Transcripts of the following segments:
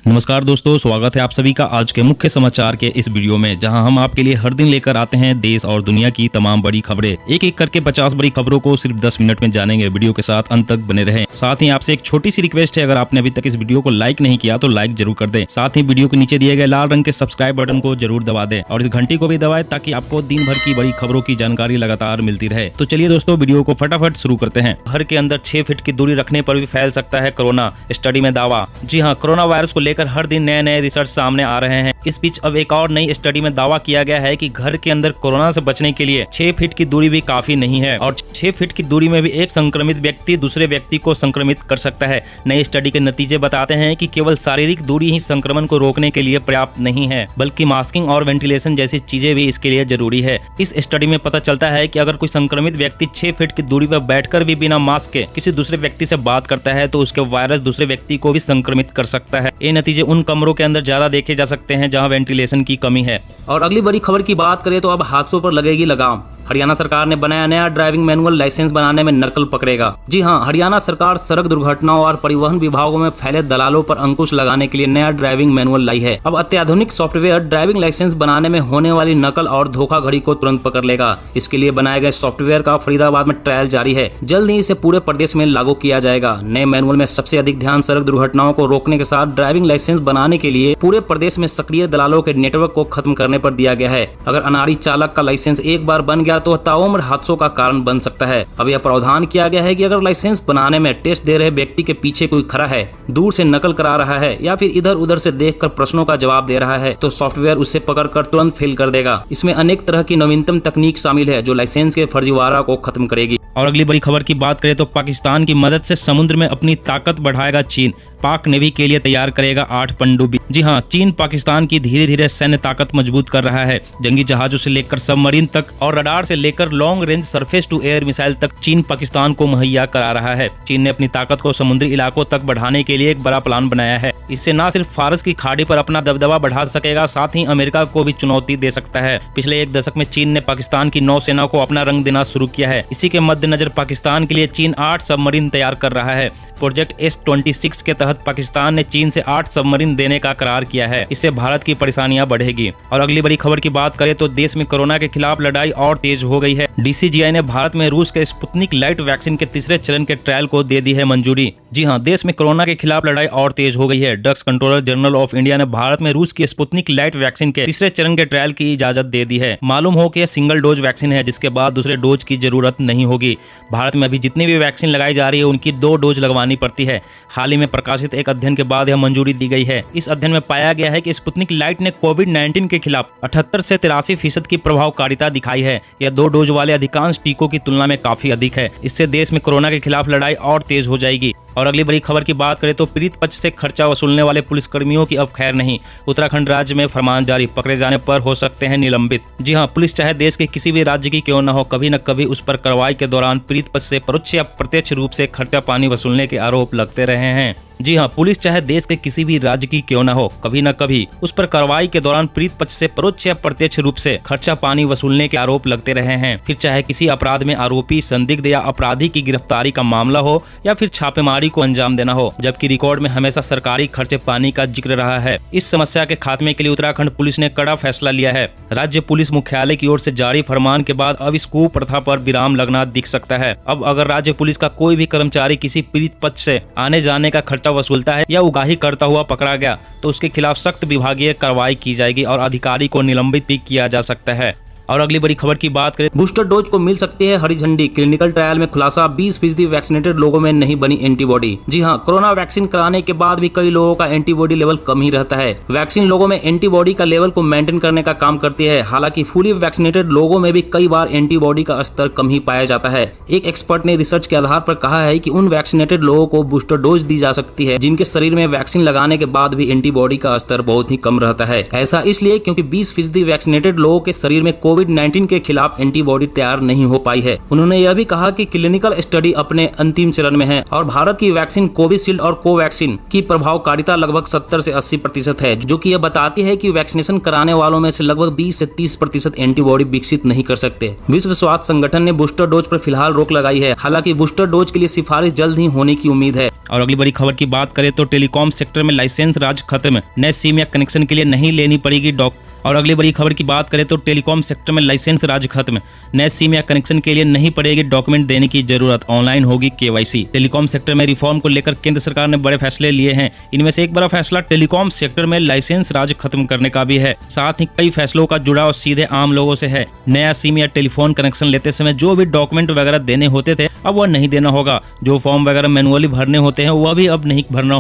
नमस्कार दोस्तों, स्वागत है आप सभी का आज के मुख्य समाचार के इस वीडियो में, जहां हम आपके लिए हर दिन लेकर आते हैं देश और दुनिया की तमाम बड़ी खबरें। एक एक करके 50 बड़ी खबरों को सिर्फ 10 मिनट में जानेंगे। वीडियो के साथ अंत तक बने रहें। साथ ही आपसे एक छोटी सी रिक्वेस्ट है, अगर आपने अभी तक इस वीडियो को लाइक नहीं किया तो लाइक जरूर कर दें। साथ ही वीडियो के नीचे दिए गए लाल रंग के सब्सक्राइब बटन को जरूर दबा दें और इस घंटी को भी दबाएं ताकि आपको दिन भर की बड़ी खबरों की जानकारी लगातार मिलती रहे। तो चलिए दोस्तों, वीडियो को फटाफट शुरू करते हैं। घर के अंदर 6 फीट की दूरी रखने पर भी फैल सकता है कोरोना, स्टडी में दावा। जी हाँ, कोरोना वायरस को लेकर हर दिन नए रिसर्च सामने आ रहे हैं। इस बीच अब एक और नई स्टडी में दावा किया गया है कि घर के अंदर कोरोना से बचने के लिए 6 फीट की दूरी भी काफी नहीं है और 6 फीट की दूरी में भी एक संक्रमित व्यक्ति दूसरे व्यक्ति को संक्रमित कर सकता है। नई स्टडी के नतीजे बताते हैं कि केवल शारीरिक दूरी ही संक्रमण को रोकने के लिए पर्याप्त नहीं है, बल्कि मास्किंग और वेंटिलेशन जैसी चीजें भी इसके लिए जरूरी है। इस स्टडी में पता चलता है कि अगर कोई संक्रमित व्यक्ति 6 फीट की दूरी पर बैठकर भी बिना मास्क के किसी दूसरे व्यक्ति से बात करता है तो उसके वायरस दूसरे व्यक्ति को भी संक्रमित कर सकता है। ये नतीजे उन कमरों के अंदर ज्यादा देखे जा सकते हैं जहां वेंटिलेशन की कमी है। और अगली बड़ी खबर की बात करें तो अब हादसों पर लगेगी लगाम। हरियाणा सरकार ने बनाया नया ड्राइविंग मैनुअल, लाइसेंस बनाने में नकल पकड़ेगा। जी हां, हरियाणा सरकार सड़क दुर्घटनाओं और परिवहन विभागों में फैले दलालों पर अंकुश लगाने के लिए नया ड्राइविंग मैनुअल लाई है। अब अत्याधुनिक सॉफ्टवेयर ड्राइविंग लाइसेंस बनाने में होने वाली नकल और धोखाधड़ी को तुरंत पकड़ लेगा। इसके लिए बनाए गए सॉफ्टवेयर का फरीदाबाद में ट्रायल जारी है। जल्द ही इसे पूरे प्रदेश में लागू किया जाएगा। नए मैनुअल में सबसे अधिक ध्यान सड़क दुर्घटनाओं को रोकने के साथ ड्राइविंग लाइसेंस बनाने के लिए पूरे प्रदेश में सक्रिय दलालों के नेटवर्क को खत्म करने पर दिया गया है। अगर अनाड़ी चालक का लाइसेंस एक बार बन गया तो ताउम्र हादसों का कारण बन सकता है। अब यह प्रावधान किया गया है कि अगर लाइसेंस बनाने में टेस्ट दे रहे व्यक्ति के पीछे कोई खड़ा है, दूर से नकल करा रहा है या फिर इधर उधर से देखकर प्रश्नों का जवाब दे रहा है तो सॉफ्टवेयर उसे पकड़कर तुरंत फेल कर देगा। इसमें अनेक तरह की नवीनतम तकनीक शामिल है जो लाइसेंस के फर्जीवाड़ा को खत्म करेगी। और अगली बड़ी खबर की बात करें तो पाकिस्तान की मदद से समुद्र में अपनी ताकत बढ़ाएगा चीन। पाक नेवी के लिए तैयार करेगा 8 पनडुब्बी। जी हां, चीन पाकिस्तान की धीरे धीरे सैन्य ताकत मजबूत कर रहा है। जंगी जहाजों से लेकर सबमरीन तक और रडार से लेकर long range surface to air missile तक चीन पाकिस्तान को मुहैया करा रहा है। चीन ने अपनी ताकत को समुद्री इलाकों तक बढ़ाने के लिए एक बड़ा प्लान बनाया है। इससे न सिर्फ फारस की खाड़ी पर अपना दबदबा बढ़ा सकेगा, साथ ही अमेरिका को भी चुनौती दे सकता है। पिछले एक दशक में चीन ने पाकिस्तान की नौसेना को अपना रंग देना शुरू किया है। इसी के मद्देनजर पाकिस्तान के लिए चीन 8 सबमरीन तैयार कर रहा है। प्रोजेक्ट S-26 के तहत पाकिस्तान ने चीन से 8 सबमरीन देने का करार किया है। इससे भारत की परेशानियां बढ़ेगी। और अगली बड़ी खबर की बात करें तो देश में कोरोना के खिलाफ लड़ाई और तेज हो गई है। DCGI ने भारत में रूस के स्पुतनिक लाइट वैक्सीन के तीसरे चरण के ट्रायल को दे दी है मंजूरी। जी हां, देश में कोरोना के खिलाफ लड़ाई और तेज हो गई है। Drugs controller general of India ने भारत में रूस की स्पुतनिक लाइट वैक्सीन के तीसरे चरण के ट्रायल की इजाजत दे दी है। मालूम हो कि यह सिंगल डोज वैक्सीन है, जिसके बाद दूसरे डोज की जरूरत नहीं होगी। भारत में अभी जितनी भी वैक्सीन लगाई जा रही है उनकी 2 डोज लगवानी पड़ती है। हाल ही में प्रकाशित एक अध्ययन के बाद यह मंजूरी दी गई है। इस अध्ययन में पाया गया है कि स्पुतनिक लाइट ने कोविड-19 के खिलाफ 78 से 83% की प्रभावकारिता दिखाई है। यह 2 डोज वाले अधिकांश टीकों की तुलना में काफी अधिक है। इससे देश में कोरोना के खिलाफ लड़ाई और तेज हो जाएगी। और अगली बड़ी खबर की बात करें तो पीड़ित पक्ष से खर्चा वसूलने वाले पुलिसकर्मियों की अब खैर नहीं। उत्तराखंड राज्य में फरमान जारी, पकड़े जाने पर हो सकते हैं निलंबित। जी हां, पुलिस चाहे देश के किसी भी राज्य की क्यों न हो, कभी न कभी उस पर कार्रवाई के दौरान पीड़ित पक्ष से परोक्ष या प्रत्यक्ष रूप से खर्चा पानी वसूलने के आरोप लगते रहे हैं। जी हां, पुलिस चाहे देश के किसी भी राज्य की क्यों न हो, कभी न कभी उस पर कार्रवाई के दौरान पीड़ित पक्ष से परोक्ष या प्रत्यक्ष रूप से खर्चा पानी वसूलने के आरोप लगते रहे हैं। फिर चाहे किसी अपराध में आरोपी, संदिग्ध या अपराधी की गिरफ्तारी का मामला हो या फिर छापेमारी को अंजाम देना हो, जबकि रिकॉर्ड में हमेशा सरकारी खर्चे पानी का जिक्र रहा है। इस समस्या के खात्मे के लिए उत्तराखंड पुलिस ने कड़ा फैसला लिया है। राज्य पुलिस मुख्यालय की ओर से जारी फरमान के बाद अब इस कुप्रथा पर विराम लगना दिख सकता है। अब अगर राज्य पुलिस का कोई भी कर्मचारी किसी पीड़ित पक्ष से आने जाने का खर्चा वसूलता है या उगाही करता हुआ पकड़ा गया तो उसके खिलाफ सख्त विभागीय कार्रवाई की जाएगी और अधिकारी को निलंबित भी किया जा सकता है। और अगली बड़ी खबर की बात करें, बूस्टर डोज को मिल सकती है हरी झंडी। क्लिनिकल ट्रायल में खुलासा, 20% वैक्सीनेटेड लोगों में नहीं बनी एंटीबॉडी। जी हां, कोरोना वैक्सीन कराने के बाद भी कई लोगों का एंटीबॉडी लेवल कम ही रहता है। वैक्सीन लोगों में एंटीबॉडी का लेवल को मेंटेन करने का काम करती है। हालांकि फुली वैक्सीनेटेड लोगों में भी कई बार एंटीबॉडी का स्तर कम ही पाया जाता है। एक एक्सपर्ट ने रिसर्च के आधार पर कहा है कि उन वैक्सीनेटेड लोगों को बूस्टर डोज दी जा सकती है जिनके शरीर में वैक्सीन लगाने के बाद भी एंटीबॉडी का स्तर बहुत ही कम रहता है। ऐसा इसलिए क्योंकि 20% वैक्सीनेटेड लोगों के शरीर में कोविड कोविड-19 के खिलाफ एंटीबॉडी तैयार नहीं हो पाई है। उन्होंने यह भी कहा कि क्लिनिकल स्टडी अपने अंतिम चरण में है और भारत की वैक्सीन कोविशील्ड और कोवैक्सीन की प्रभावकारिता लगभग 70 से 80% है, जो कि यह बताती है कि वैक्सीनेशन कराने वालों में से लगभग 20 से 30% एंटीबॉडी विकसित नहीं कर सकते। विश्व स्वास्थ्य संगठन ने बूस्टर डोज पर फिलहाल रोक लगाई है। हालांकि बूस्टर डोज के लिए सिफारिश जल्द ही होने की उम्मीद है। और अगली बड़ी खबर की बात करें तो टेलीकॉम सेक्टर में लाइसेंस राज खत्म, नए सिम या कनेक्शन के लिए नहीं लेनी पड़ेगी और अगली बड़ी खबर की बात करें तो टेलीकॉम सेक्टर में लाइसेंस राज खत्म, नए सिम या कनेक्शन के लिए नहीं पड़ेगी डॉक्यूमेंट देने की जरूरत, ऑनलाइन होगी केवाईसी। टेलीकॉम सेक्टर में रिफॉर्म को लेकर केंद्र सरकार ने बड़े फैसले लिए हैं। इनमें से एक बड़ा फैसला टेलीकॉम सेक्टर में लाइसेंस राज खत्म करने का भी है। साथ ही कई फैसलों का जुड़ाव सीधे आम लोगों से है। नया सिम या टेलीफोन कनेक्शन लेते समय जो भी डॉक्यूमेंट वगैरह देने होते थे अब वह नहीं देना होगा। जो फॉर्म वगैरह मैनुअली भरने होते हैं वह भी अब नहीं भरना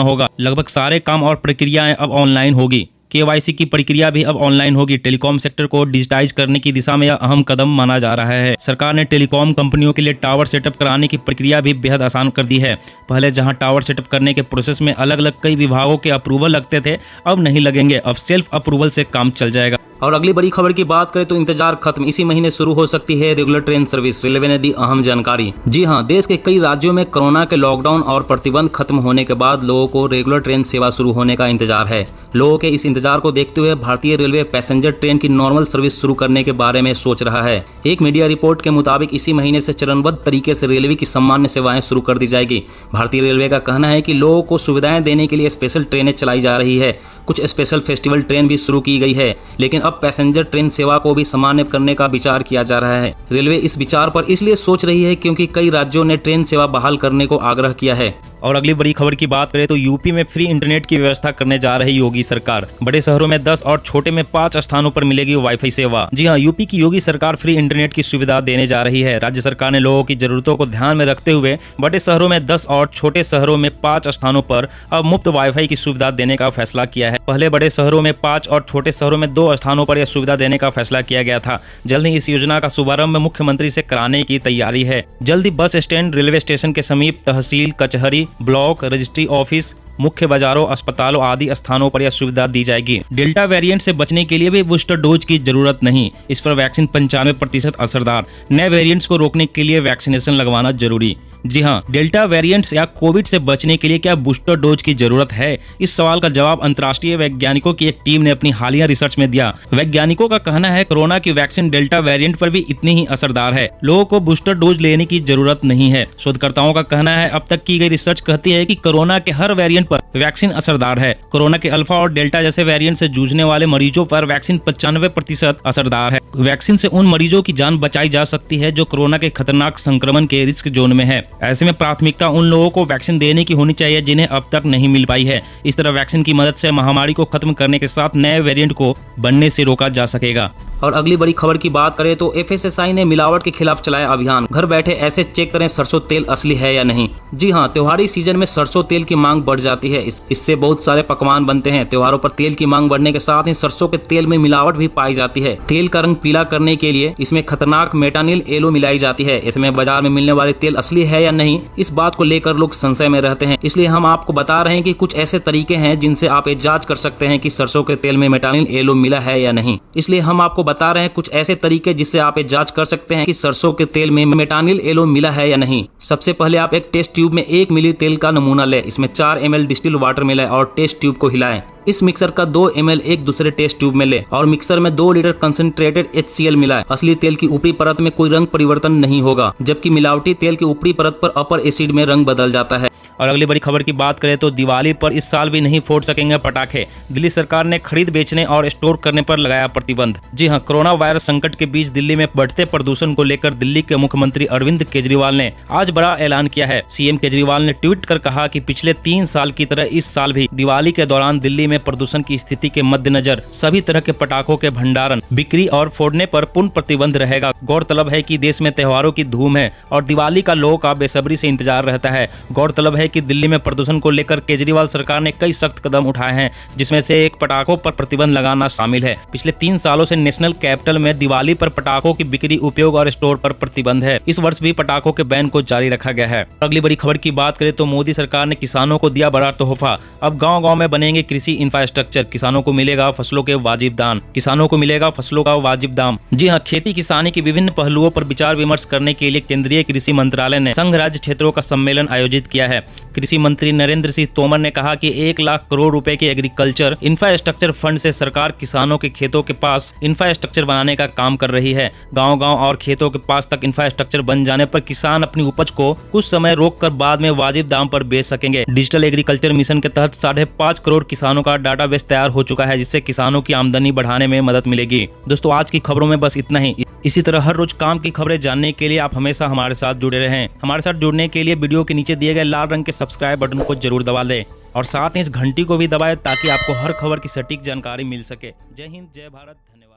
होगा। लगभग सारे काम और प्रक्रियाएं अब ऑनलाइन होगी। केवाईसी की प्रक्रिया भी अब ऑनलाइन होगी। टेलीकॉम सेक्टर को डिजिटाइज करने की दिशा में यह अहम कदम माना जा रहा है। सरकार ने टेलीकॉम कंपनियों के लिए टावर सेटअप कराने की प्रक्रिया भी बेहद आसान कर दी है। पहले जहां टावर सेटअप करने के प्रोसेस में अलग अलग कई विभागों के अप्रूवल लगते थे, अब नहीं लगेंगे। अब सेल्फ अप्रूवल से काम चल जाएगा। और अगली बड़ी खबर की बात करें तो इंतजार खत्म, इसी महीने शुरू हो सकती है रेगुलर ट्रेन सर्विस। रेलवे ने दी अहम जानकारी। जी हां, देश के कई राज्यों में कोरोना के लॉकडाउन और प्रतिबंध खत्म होने के बाद लोगों को रेगुलर ट्रेन सेवा शुरू होने का इंतजार है। लोगों के इस इंतजार को देखते हुए भारतीय रेलवे पैसेंजर ट्रेन की नॉर्मल सर्विस शुरू करने के बारे में सोच रहा है। एक मीडिया रिपोर्ट के मुताबिक इसी महीने से चरणबद्ध तरीके से रेलवे की सामान्य सेवाएं शुरू कर दी जाएगी। भारतीय रेलवे का कहना है कि लोगों को सुविधाएं देने के लिए स्पेशल ट्रेनें चलाई जा रही है। कुछ स्पेशल फेस्टिवल ट्रेन भी शुरू की गई है, लेकिन अब पैसेंजर ट्रेन सेवा को भी सामान्य करने का विचार किया जा रहा है। रेलवे इस विचार पर इसलिए सोच रही है क्योंकि कई राज्यों ने ट्रेन सेवा बहाल करने को आग्रह किया है। और अगली बड़ी खबर की बात करें तो यूपी में फ्री इंटरनेट की व्यवस्था करने जा रही योगी सरकार। बड़े शहरों में 10 और छोटे में 5 स्थानों पर मिलेगी वाईफाई सेवा। जी हां, यूपी की योगी सरकार फ्री इंटरनेट की सुविधा देने जा रही है। राज्य सरकार ने लोगों की जरूरतों को ध्यान में रखते हुए बड़े शहरों में 10 और छोटे शहरों में 5 स्थानों पर अब मुफ्त वाईफाई की सुविधा देने का फैसला किया है। पहले बड़े शहरों में 5 और छोटे शहरों में 2 स्थानों पर यह सुविधा देने का फैसला किया गया था। जल्द ही इस योजना का शुभारंभ मुख्यमंत्री से कराने की तैयारी है। जल्द ही बस स्टैंड, रेलवे स्टेशन के समीप, तहसील, कचहरी, ब्लॉक, रजिस्ट्री ऑफिस, मुख्य बाजारों, अस्पतालों आदि स्थानों पर यह सुविधा दी जाएगी। डेल्टा वेरिएंट से बचने के लिए भी बूस्टर डोज की जरूरत नहीं। इस पर वैक्सीन 95% असरदार। नए वेरिएंट्स को रोकने के लिए वैक्सीनेशन लगवाना जरूरी। जी हां, डेल्टा वेरिएंट्स या कोविड से बचने के लिए क्या बूस्टर डोज की जरूरत है? इस सवाल का जवाब अंतर्राष्ट्रीय वैज्ञानिकों की एक टीम ने अपनी हालिया रिसर्च में दिया। वैज्ञानिकों का कहना है कोरोना की वैक्सीन डेल्टा वेरिएंट पर भी इतनी ही असरदार है। लोगों को बूस्टर डोज लेने की जरूरत नहीं है। शोधकर्ताओं का कहना है अब तक की गई रिसर्च कहती है कि कोरोना के हर वेरिएंट पर वैक्सीन असरदार है। कोरोना के अल्फा और डेल्टा जैसे वेरिएंट से जूझने वाले मरीजों पर वैक्सीन 95% असरदार है। वैक्सीन से उन मरीजों की जान बचाई जा सकती है जो कोरोना के खतरनाक संक्रमण के रिस्क जोन में है। ऐसे में प्राथमिकता उन लोगों को वैक्सीन देने की होनी चाहिए जिन्हें अब तक नहीं मिल पाई है। इस तरह वैक्सीन की मदद से महामारी को खत्म करने के साथ नए वेरिएंट को बनने से रोका जा सकेगा। और अगली बड़ी खबर की बात करें तो FSSAI ने मिलावट के खिलाफ चलाया अभियान। घर बैठे ऐसे चेक करें सरसों तेल असली है या नहीं। जी हां, त्योहारी सीजन में सरसों तेल की मांग बढ़ जाती है। इससे बहुत सारे पकवान बनते हैं। त्योहारों पर तेल की मांग बढ़ने के साथ ही सरसों के तेल में मिलावट भी पाई जाती है। तेल का रंग पीला करने के लिए इसमें खतरनाक मेटानिल एलो मिलाई जाती है। इसमें बाजार में मिलने वाले तेल असली है या नहीं, इस बात को लेकर लोग संशय में रहते हैं। इसलिए हम आपको बता रहे हैं कि कुछ ऐसे तरीके हैं जिनसे आप ये जांच कर सकते हैं कि सरसों के तेल में मेटानिल एलो मिला है या नहीं। इसलिए हम आपको बता रहे हैं कुछ ऐसे तरीके जिससे आप ये जांच कर सकते हैं कि सरसों के तेल में मेटानिल एलो मिला है या नहीं। सबसे पहले आप एक टेस्ट ट्यूब में 1 मिली तेल का नमूना लें। इसमें 4 ml डिस्टिल वाटर मिलाएं और टेस्ट ट्यूब को हिलाएं। इस मिक्सर का 2 ml एक दूसरे टेस्ट ट्यूब में ले और मिक्सर में 2 लीटर कंसंट्रेटेड HCl मिलाएं। असली तेल की ऊपरी परत में कोई रंग परिवर्तन नहीं होगा, जबकि मिलावटी तेल की ऊपरी परत पर अपर एसिड में रंग बदल जाता है। और अगली बड़ी खबर की बात करें तो दिवाली पर इस साल भी नहीं फोड़ सकेंगे पटाखे। दिल्ली सरकार ने खरीद, बेचने और स्टोर करने पर लगाया प्रतिबंध। जी हां, कोरोना वायरस संकट के बीच दिल्ली में बढ़ते प्रदूषण को लेकर दिल्ली के मुख्यमंत्री अरविंद केजरीवाल ने आज बड़ा ऐलान किया है। सीएम केजरीवाल ने ट्वीट कर कहा कि पिछले 3 साल की तरह इस साल भी दिवाली के दौरान दिल्ली में प्रदूषण की स्थिति के मद्देनजर सभी तरह के पटाखों के भंडारण, बिक्री और फोड़ने पर पूर्ण प्रतिबंध रहेगा। गौरतलब है कि देश में त्योहारों की धूम है और दिवाली का लोगों का बेसब्री से इंतजार रहता है। गौरतलब है है कि दिल्ली में प्रदूषण को लेकर केजरीवाल सरकार ने कई सख्त कदम उठाए हैं, जिसमें से एक पटाखों पर प्रतिबंध लगाना शामिल है। पिछले 3 सालों से नेशनल कैपिटल में दिवाली पर पटाखों की बिक्री, उपयोग और स्टोर पर प्रतिबंध है। इस वर्ष भी पटाखों के बैन को जारी रखा गया है। अगली बड़ी खबर की बात करें तो मोदी सरकार ने किसानों को दिया बड़ा तोहफा। अब गाँव-गाँव में बनेंगे कृषि इंफ्रास्ट्रक्चर, किसानों को मिलेगा फसलों के वाजिब दाम। किसानों को मिलेगा फसलों का वाजिब दाम। जी हाँ, खेती किसानी के विभिन्न पहलुओं पर विचार विमर्श करने के लिए केंद्रीय कृषि मंत्रालय ने संघ राज्य क्षेत्रों का सम्मेलन आयोजित किया है। कृषि मंत्री नरेंद्र सिंह तोमर ने कहा कि 1 लाख करोड़ रुपए के एग्रीकल्चर इंफ्रास्ट्रक्चर फंड से सरकार किसानों के खेतों के पास इंफ्रास्ट्रक्चर बनाने का काम कर रही है। गांव-गांव और खेतों के पास तक इंफ्रास्ट्रक्चर बन जाने पर किसान अपनी उपज को कुछ समय रोककर बाद में वाजिब दाम पर बेच सकेंगे। डिजिटल एग्रीकल्चर मिशन के तहत 5.5 करोड़ किसानों का डाटाबेस तैयार हो चुका है, जिससे किसानों की आमदनी बढ़ाने में मदद मिलेगी। दोस्तों, आज की खबरों में बस इतना ही। इसी तरह हर रोज काम की खबरें जानने के लिए आप हमेशा हमारे साथ जुड़े रहें। हमारे साथ जुड़ने के लिए वीडियो के नीचे दिए गए लाल रंग के सब्सक्राइब बटन को जरूर दबा लें और साथ ही इस घंटी को भी दबाएं ताकि आपको हर खबर की सटीक जानकारी मिल सके। जय हिंद, जय भारत, धन्यवाद।